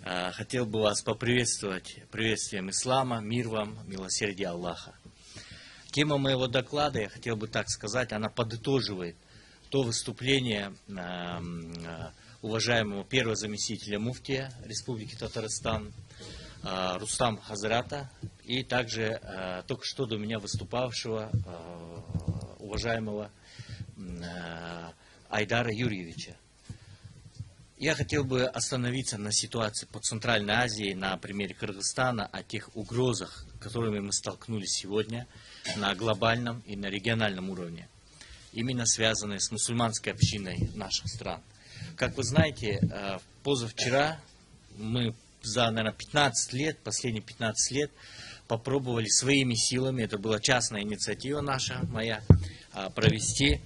Хотел бы вас поприветствовать приветствием ислама, мир вам, милосердие Аллаха. Тема моего доклада, я хотел бы так сказать, она подытоживает то выступление уважаемого первого заместителя муфтия Республики Татарстан Рустам Хазрата и также только что до меня выступавшего уважаемого Айдара Юрьевича. Я хотел бы остановиться на ситуации по Центральной Азии, на примере Кыргызстана, о тех угрозах, с которыми мы столкнулись сегодня на глобальном и на региональном уровне, именно связанные с мусульманской общиной наших стран. Как вы знаете, позавчера мы за, наверное, 15 лет, последние 15 лет, попробовали своими силами, это была частная инициатива наша, моя, провести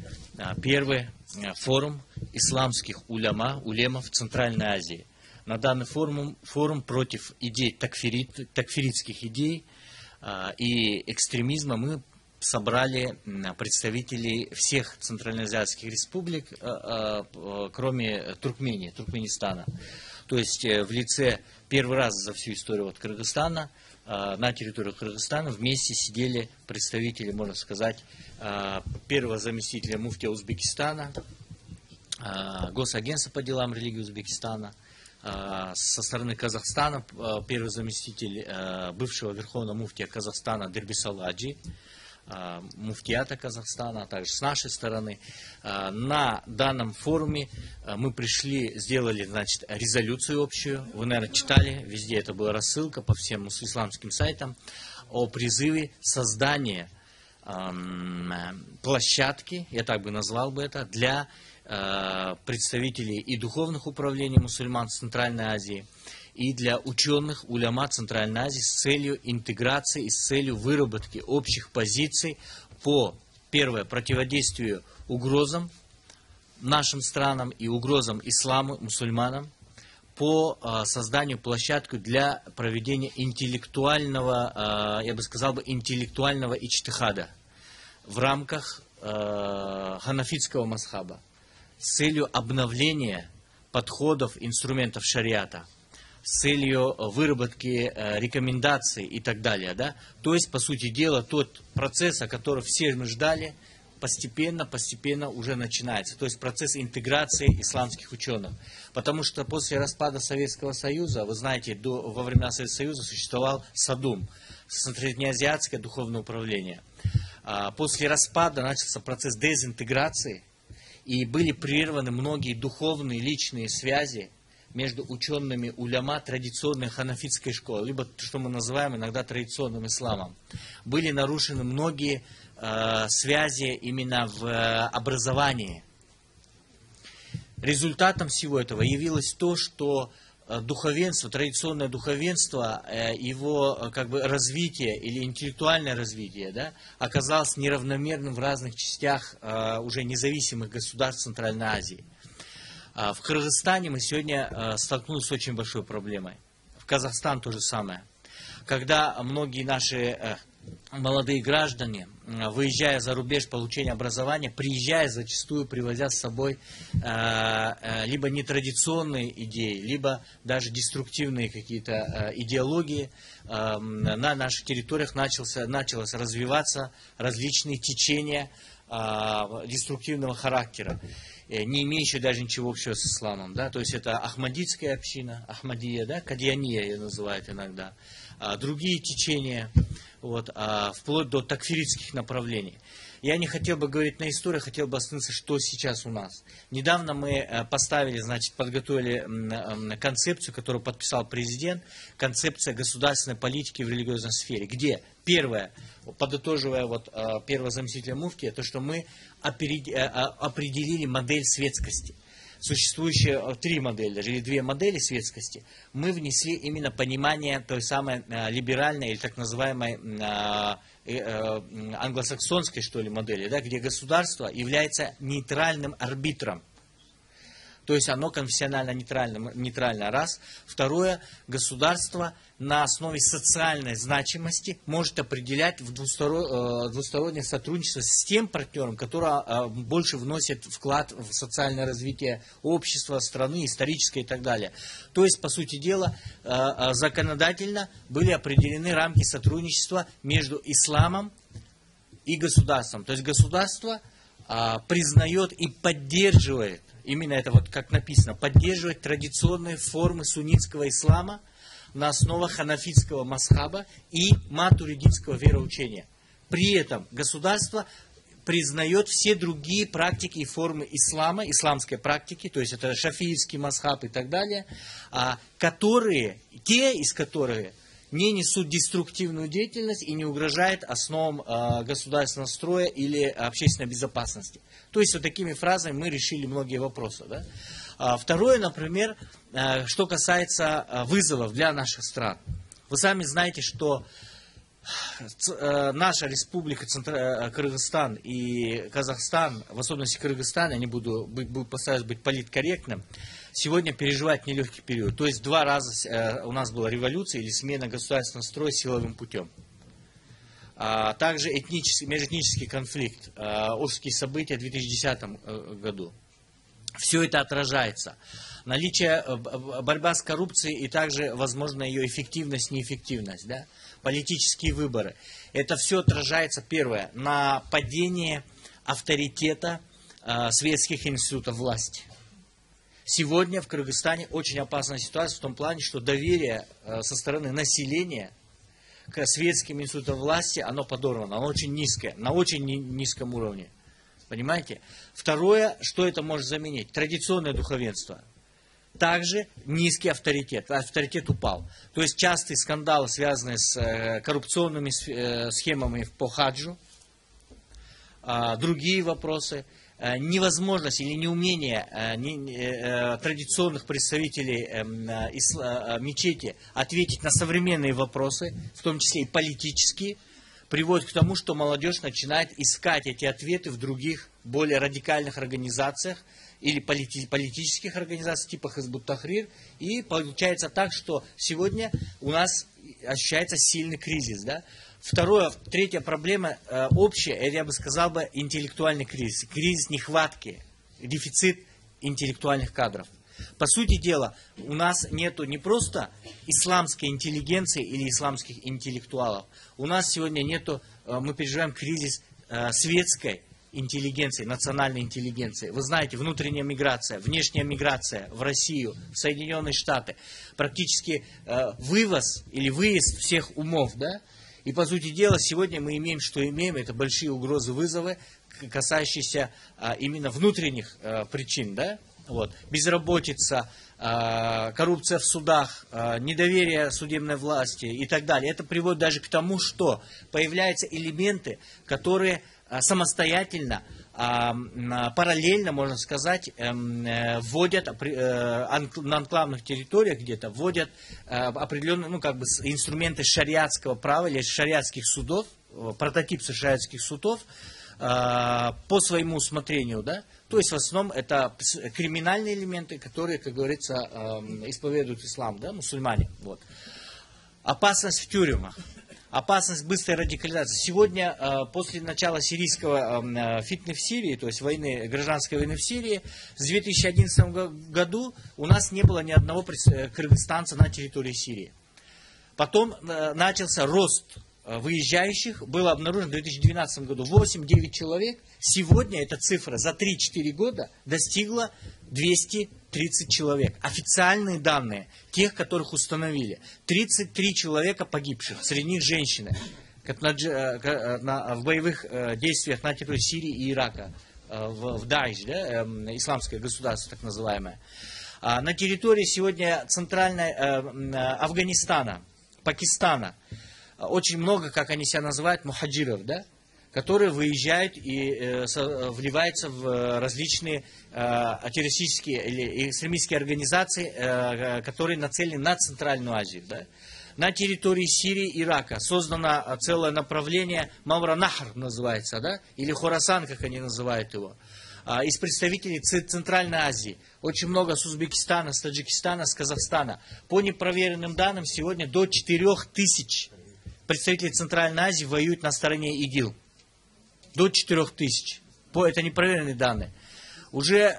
первый форум исламских улемов Центральной Азии. На данный форум против идей такфиритских идей и экстремизма мы собрали представителей всех центральноазиатских республик, кроме Туркменистана. То есть в лице первый раз за всю историю Кыргызстана на территории Кыргызстана вместе сидели представители, можно сказать, первого заместителя муфтия Узбекистана, Госагентства по делам религии Узбекистана, со стороны Казахстана первый заместитель бывшего верховного муфтия Казахстана Дербисал Аджи, муфтията Казахстана, а также с нашей стороны. На данном форуме мы пришли, сделали, значит, резолюцию общую. Вы, наверное, читали, везде это была рассылка по всем исламским сайтам о призыве создания площадки, я так бы назвал бы это, для представителей и духовных управлений мусульман Центральной Азии, и для ученых уляма Центральной Азии с целью интеграции и с целью выработки общих позиций по, первое, противодействию угрозам нашим странам и угрозам исламу, мусульманам, по созданию площадки для проведения интеллектуального, я бы сказал, интеллектуального иджтихада в рамках ханафитского мазхаба с целью обновления подходов, инструментов шариата, с целью выработки рекомендаций и так далее. Да? То есть, по сути дела, тот процесс, о котором все мы ждали, постепенно уже начинается. То есть процесс интеграции исламских ученых. Потому что после распада Советского Союза, вы знаете, во времена Советского Союза существовал САДУМ, Среднеазиатское духовное управление. После распада начался процесс дезинтеграции, и были прерваны многие духовные личные связи между учеными уляма традиционной ханафитской школы, либо, что мы называем иногда традиционным исламом. Были нарушены многие связи именно в образовании. Результатом всего этого явилось то, что духовенство, традиционное духовенство, его как бы развитие или интеллектуальное развитие, да, оказалось неравномерным в разных частях уже независимых государств Центральной Азии. В Кыргызстане мы сегодня столкнулись с очень большой проблемой. В Казахстан то же самое. Когда многие наши молодые граждане, выезжая за рубеж получения образования, приезжая, зачастую привозя с собой либо нетрадиционные идеи, либо даже деструктивные какие-то идеологии, на наших территориях началось развиваться различные течения деструктивного характера, не имеющие даже ничего общего с исламом. Да? То есть это ахмадитская община, Ахмадия, да? Кадьяния ее называют иногда, другие течения, вплоть до такфиритских направлений. Я не хотел бы говорить на историю, хотел бы остановиться, что сейчас у нас. Недавно мы поставили, значит, подготовили концепцию, которую подписал президент, концепция государственной политики в религиозной сфере, где первое, подытоживая первого заместителя муфтия, то, что мы определили модель светскости. Существующие три модели, даже или две модели светскости, мы внесли именно понимание той самой либеральной или так называемой англосаксонской, что ли, модели, да, где государство является нейтральным арбитром. То есть оно конфессионально нейтрально, раз. Второе, государство на основе социальной значимости может определять в двустороннее сотрудничество с тем партнером, который больше вносит вклад в социальное развитие общества, страны, историческое и так далее. То есть, по сути дела, законодательно были определены рамки сотрудничества между исламом и государством. То есть государство признает и поддерживает, именно это вот как написано, поддерживает традиционные формы суннитского ислама на основах ханафитского масхаба и матуридитского вероучения. При этом государство признает все другие практики и формы ислама, исламской практики, то есть это шафиитский масхаб и так далее, те из которых не несут деструктивную деятельность и не угрожают основам государственного строя или общественной безопасности. То есть вот такими фразами мы решили многие вопросы. Да? Второе, например, что касается вызовов для наших стран. Вы сами знаете, что наша республика Кыргызстан и Казахстан, в особенности Кыргызстан, я не буду постараюсь быть политкорректным, сегодня переживает нелегкий период. То есть 2 раза у нас была революция или смена государственного строя силовым путем. Также межэтнический конфликт, Ожские события в 2010 году. Все это отражается. Борьба с коррупцией и также, возможно, ее эффективность, неэффективность. Да? Политические выборы. Это все отражается, первое, на падении авторитета светских институтов власти. Сегодня в Кыргызстане очень опасная ситуация в том плане, что доверие со стороны населения к светским институтам власти, оно подорвано, оно очень низкое, на очень низком уровне. Понимаете? Второе, что это может заменить? Традиционное духовенство. Также низкий авторитет. Авторитет упал. То есть частые скандалы, связанные с коррупционными схемами по хаджу, другие вопросы, невозможность или неумение традиционных представителей мечети ответить на современные вопросы, в том числе и политические, приводит к тому, что молодежь начинает искать эти ответы в других, более радикальных организациях или политических организациях типа Хизбут Тахрир. И получается так, что сегодня у нас ощущается сильный кризис. Да? Третья проблема общая, это, я бы сказал, интеллектуальный кризис. Кризис нехватки, дефицит интеллектуальных кадров. По сути дела, у нас нету не просто исламской интеллигенции или исламских интеллектуалов. У нас сегодня нету, мы переживаем кризис светской интеллигенции, национальной интеллигенции. Вы знаете, внутренняя миграция, внешняя миграция в Россию, в Соединенные Штаты. Практически вывоз или выезд всех умов, да? И по сути дела, сегодня мы имеем, что имеем, это большие угрозы, вызовы, касающиеся именно внутренних причин, да? Вот. Безработица, коррупция в судах, недоверие судебной власти и так далее. Это приводит даже к тому, что появляются элементы, которые самостоятельно, параллельно, можно сказать, вводят на анклавных территориях где-то, вводят определенные инструменты шариатского права или шариатских судов, прототип шариатских судов по своему усмотрению, да? То есть в основном это криминальные элементы, которые, как говорится, исповедуют ислам, да, мусульмане. Вот. Опасность в тюрьмах. Опасность быстрой радикализации. Сегодня, после начала сирийского фитны в Сирии, то есть гражданской войны в Сирии, с 2011 году у нас не было ни одного кыргызстанца на территории Сирии. Потом начался рост выезжающих, было обнаружено в 2012 году 8-9 человек. Сегодня эта цифра за 3-4 года достигла 230 человек. Официальные данные, тех, которых установили. 33 человека погибших, среди них женщины, в боевых действиях на территории Сирии и Ирака, в Даиш, да, исламское государство так называемое. На территории сегодня центральной Афганистана, Пакистана, очень много, как они себя называют, мухаджиров, да, которые выезжают и вливаются в различные террористические или экстремистские организации, которые нацелены на Центральную Азию. Да. На территории Сирии и Ирака создано целое направление, Мавранахр называется, да, или Хорасан, как они называют его. из представителей Центральной Азии. Очень много с Узбекистана, с Таджикистана, с Казахстана. По непроверенным данным, сегодня до 4000 представителей Центральной Азии воюют на стороне ИГИЛ. До 4000. Это непроверенные данные. Уже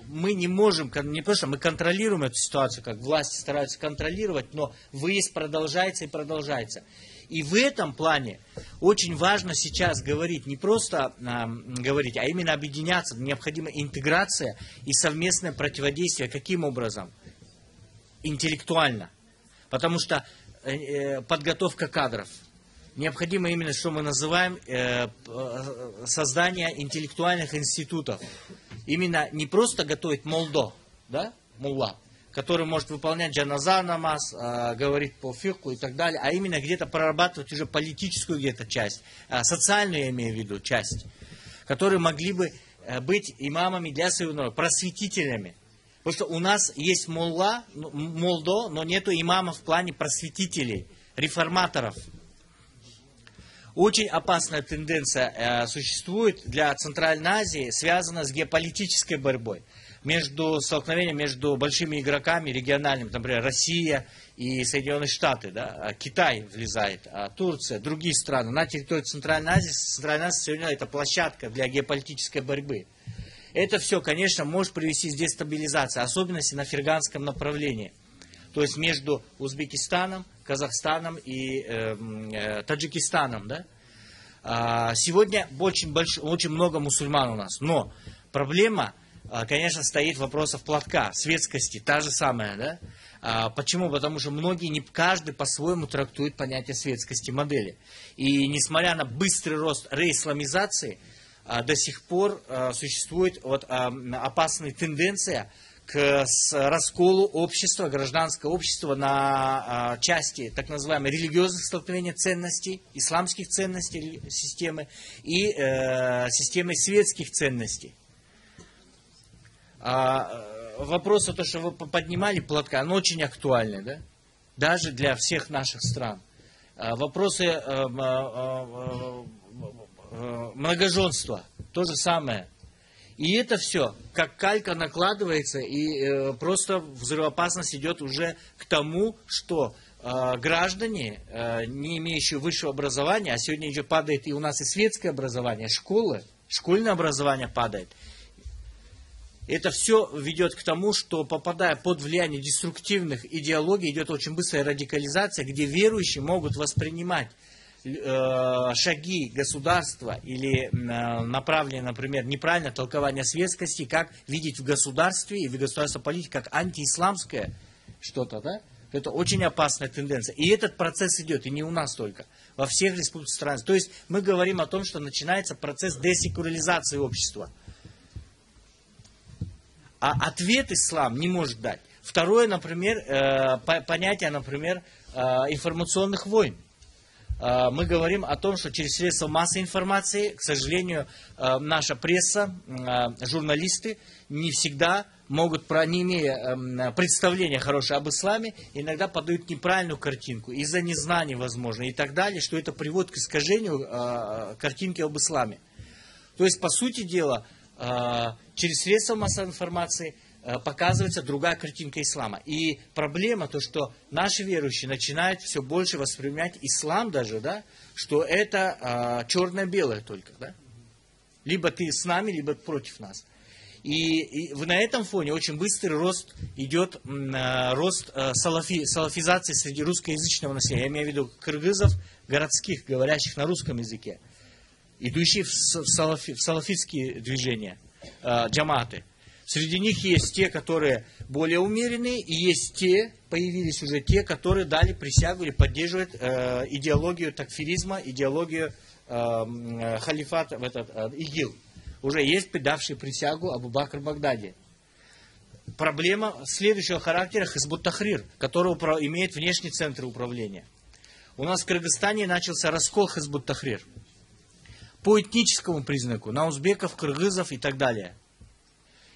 мы не можем, не просто мы контролируем эту ситуацию, как власти стараются контролировать, но выезд продолжается и продолжается. И в этом плане очень важно сейчас говорить, не просто говорить, а именно объединяться. Необходима интеграция и совместное противодействие. Каким образом? Интеллектуально. Потому что подготовка кадров. Необходимо именно, что мы называем, создание интеллектуальных институтов. Именно не просто готовить молдо, да, мулла, который может выполнять джаназа намаз, говорить по фикху и так далее, а именно где-то прорабатывать уже политическую где-то часть, социальную я имею в виду часть, которые могли бы быть имамами для своего народа, просветителями. Потому что у нас есть молдо, но нету имамов в плане просветителей, реформаторов. Очень опасная тенденция существует для Центральной Азии, связана с геополитической борьбой. Столкновением между большими игроками региональными, например, Россия и Соединенные Штаты, да, Китай влезает, Турция, другие страны. На территории Центральной Азии, Центральная Азия сегодня это площадка для геополитической борьбы. Это все, конечно, может привести к дестабилизации, особенности на ферганском направлении. То есть между Узбекистаном, Казахстаном и Таджикистаном. Да? Сегодня очень много мусульман у нас. Но проблема, конечно, стоит в вопросах платка, светскости, та же самая. Да? Почему? Потому что не каждый по-своему трактует понятие светскости модели. И несмотря на быстрый рост реисламизации, до сих пор существует опасная тенденция к расколу общества, гражданского общества на части так называемых религиозных столкновений ценностей, исламских ценностей системы и системы светских ценностей. Вопрос, то, что вы поднимали, платка, он очень актуальный, да? Даже для всех наших стран. Вопросы многоженства, то же самое. И это все, как калька накладывается, и просто взрывоопасность идет уже к тому, что граждане, не имеющие высшего образования, а сегодня уже падает и у нас и светское образование, школьное образование падает. Это все ведет к тому, что, попадая под влияние деструктивных идеологий, идет очень быстрая радикализация, где верующие могут воспринимать шаги государства или направление, например, неправильное толкование светскости, как видеть в государстве и в государственной политике как антиисламское что-то, да? Это очень опасная тенденция. И этот процесс идет, и не у нас только, во всех республиках стран. То есть мы говорим о том, что начинается процесс десекуляризации общества. А ответ ислам не может дать. Второе, например, понятие, например, информационных войн. Мы говорим о том, что через средства массовой информации, к сожалению, наша пресса, журналисты не всегда могут, не имея представления хорошее об исламе, иногда подают неправильную картинку из-за незнания, возможно, и так далее, что это приводит к искажению картинки об исламе. То есть, по сути дела, через средства массовой информации показывается другая картинка ислама. И проблема то, что наши верующие начинают все больше воспринимать ислам даже, да, что это черно-белое только. Да? Либо ты с нами, либо против нас. И на этом фоне очень быстрый рост идет, рост салафизации среди русскоязычного населения. Я имею в виду кыргызов, городских, говорящих на русском языке, идущие в салафитские движения, джаматы. Среди них есть те, которые более умеренные, и есть появились уже те, которые дали присягу или поддерживают идеологию такфиризма, идеологию халифата, ИГИЛ. Уже есть давшие присягу Абу Бакр Багдади. Проблема следующего характера — Хизбут Тахрир, который имеет внешний центр управления. У нас в Кыргызстане начался раскол Хизбут Тахрир. По этническому признаку, на узбеков, кыргызов и так далее.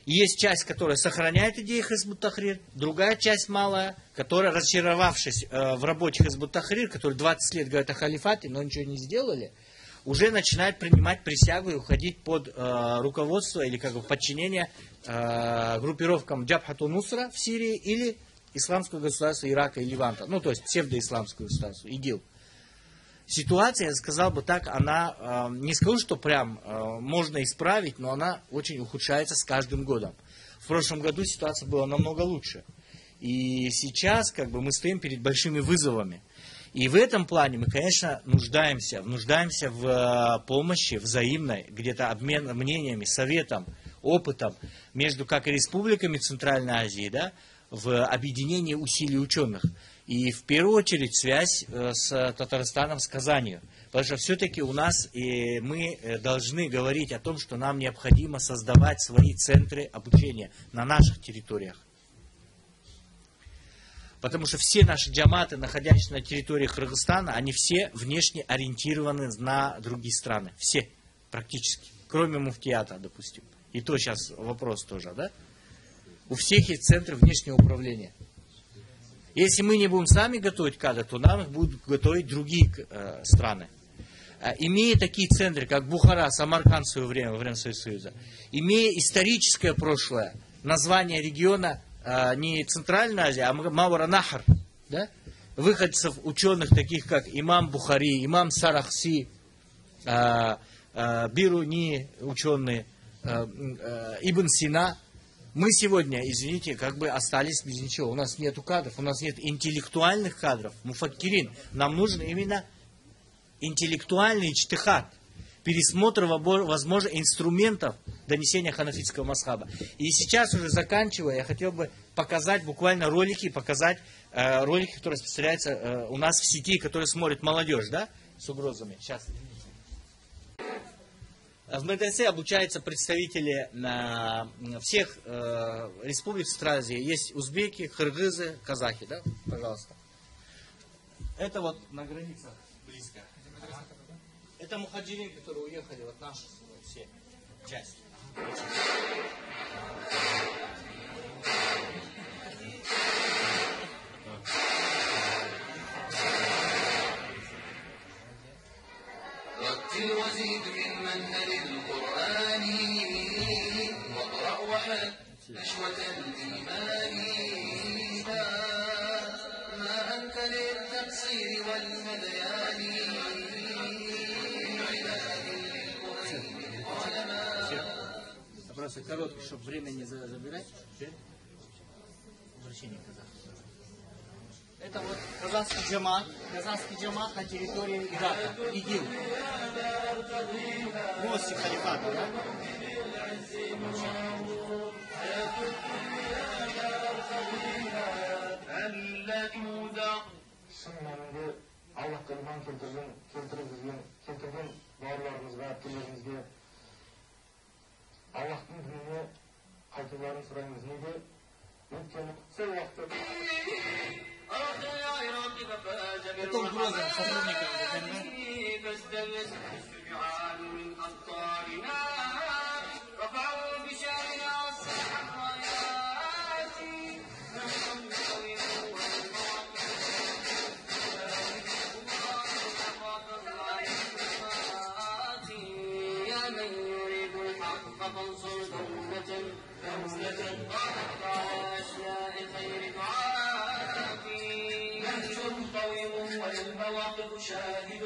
Есть часть, которая сохраняет идеи Хизбут Тахрир, другая часть малая, которая, разочаровавшись в работе Хизбут Тахрир, которые 20 лет говорят о халифате, но ничего не сделали, уже начинают принимать присягу и уходить под руководство или как бы подчинение группировкам Джабхату Нусра в Сирии или Исламского государства Ирака и Ливанта. Ну, то есть псевдоисламского государства, ИГИЛ. Ситуация, я сказал бы так, она, не скажу, что прям можно исправить, но она очень ухудшается с каждым годом. В прошлом году ситуация была намного лучше. И сейчас как бы мы стоим перед большими вызовами. И в этом плане мы, конечно, нуждаемся в помощи взаимной, где-то обмен мнениями, советом, опытом между как и республиками Центральной Азии, да, в объединении усилий ученых. И в первую очередь связь с Татарстаном, с Казанью. Потому что все-таки у нас мы должны говорить о том, что нам необходимо создавать свои центры обучения на наших территориях. Потому что все наши джаматы, находящиеся на территории Кыргызстана, они все внешне ориентированы на другие страны. Все практически. Кроме муфтията, допустим. И то сейчас вопрос тоже, да? У всех есть центры внешнего управления. Если мы не будем сами готовить кадры, то нам их будут готовить другие страны. Имея такие центры, как Бухара, Самарканд в свое время, во время Советского Союза, имея историческое прошлое, название региона не Центральная Азия, а Маура-Нахр, да? Выходцев ученых, таких как имам Бухари, имам Сарахси, Бируни, ученые, Ибн Сина. Мы сегодня, извините, как бы остались без ничего. У нас нет кадров, у нас нет интеллектуальных кадров, муфаккирин. Нам нужен именно интеллектуальный иджтихад, пересмотр, возможно, инструментов донесения ханафитского мазхаба. И сейчас, уже заканчивая, я хотел бы показать буквально ролики, которые распространяются у нас в сети, которые смотрит молодежь, да, с угрозами. Сейчас. В медресе обучаются представители всех республик Центральной Азии. Есть узбеки, кыргызы, казахи, да? Пожалуйста. Это вот на границах близко. Это мухаджирин, которые уехали, вот наши все части. رتل وزيد من منهل القرآن واقرأ وحل نشوة الإيمان ما أنت للتقصير والهذيان من عباد للمؤمن قال ما Просто короткий, чтобы время не забирать. Возвращение казахов. Это вот казахский джамат на территории Ирака, ИГИЛ. Гости халифата, да? Allohga iymon keltirgan bolalarımizga, abdularimizga Allohning dinini qaytularini so'raymiz. Nega? O'tgan vaqtda Это угроза сотрудникам ДНР. والمواقف شاهد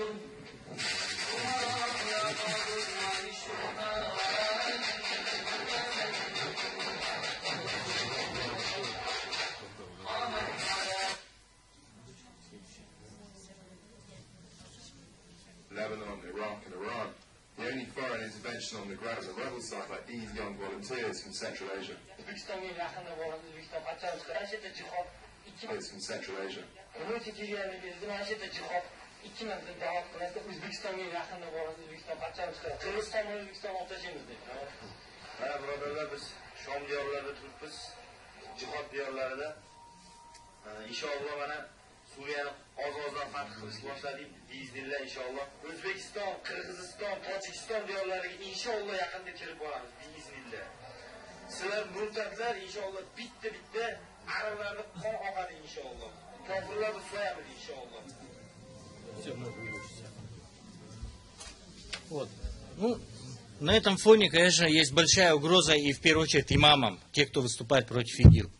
Lebanon, Iraq and Iran. The only foreign intervention on the ground on the rebel side like these young volunteers from Central Asia. It's from Central Asia. Birodarlar, biz Shom diyorlarida turibmiz, jihod diyorlarida. Inshaalloh mana Suriyani oz-ozdan fath qilishni boshladik. Biiznillah inshaalloh. O'zbekiston, Qirg'iziston, Tojikiston diyorlariga inshaalloh yaqinda kirib boramiz. Biiznillah. Sizlar murtadlar inshaalloh bitta arablarni qon oqadi inshaalloh. Kofirlarni so'yamiz inshaalloh. Все, мы выучимся. Вот. Ну, на этом фоне, конечно, есть большая угроза и в первую очередь имамам, те, кто выступает против ИГИЛ.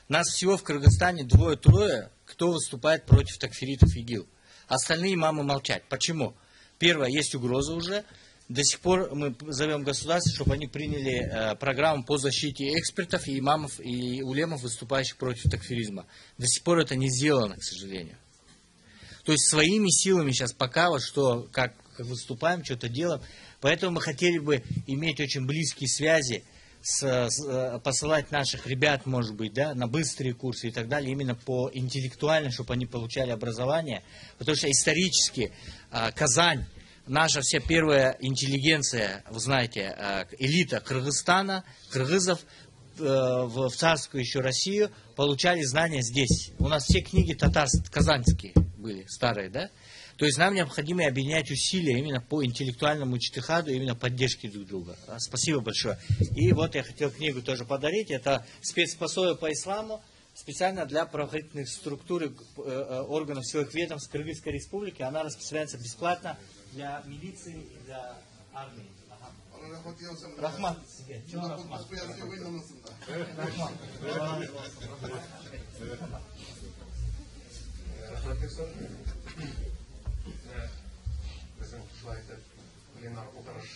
Нас всего в Кыргызстане 2-3, кто выступает против такфиритов ИГИЛ. Остальные имамы молчат. Почему? Первое, есть угроза уже. До сих пор мы зовем государство, чтобы они приняли программу по защите экспертов и имамов и улемов, выступающих против такфиризма. До сих пор это не сделано, к сожалению. То есть своими силами сейчас пока вот что, как выступаем, что-то делаем. Поэтому мы хотели бы иметь очень близкие связи, посылать наших ребят, может быть, да, на быстрые курсы и так далее, именно по интеллектуально, чтобы они получали образование. Потому что исторически Казань, наша вся первая интеллигенция, вы знаете, элита Кыргызстана, кыргызов в царскую еще Россию получали знания здесь. У нас все книги татарские, казанские были, старые, да? То есть нам необходимо объединять усилия именно по интеллектуальному иджтихаду, именно поддержке друг друга. Спасибо большое. И вот я хотел книгу тоже подарить. Это спецпособие по исламу, специально для правоохранительных структур и органов силовых ведомств Кыргызской Республики. Она распространяется бесплатно для милиции и для армии. Рахмат. Рахмат. Bizim şahitler, plenар отырыш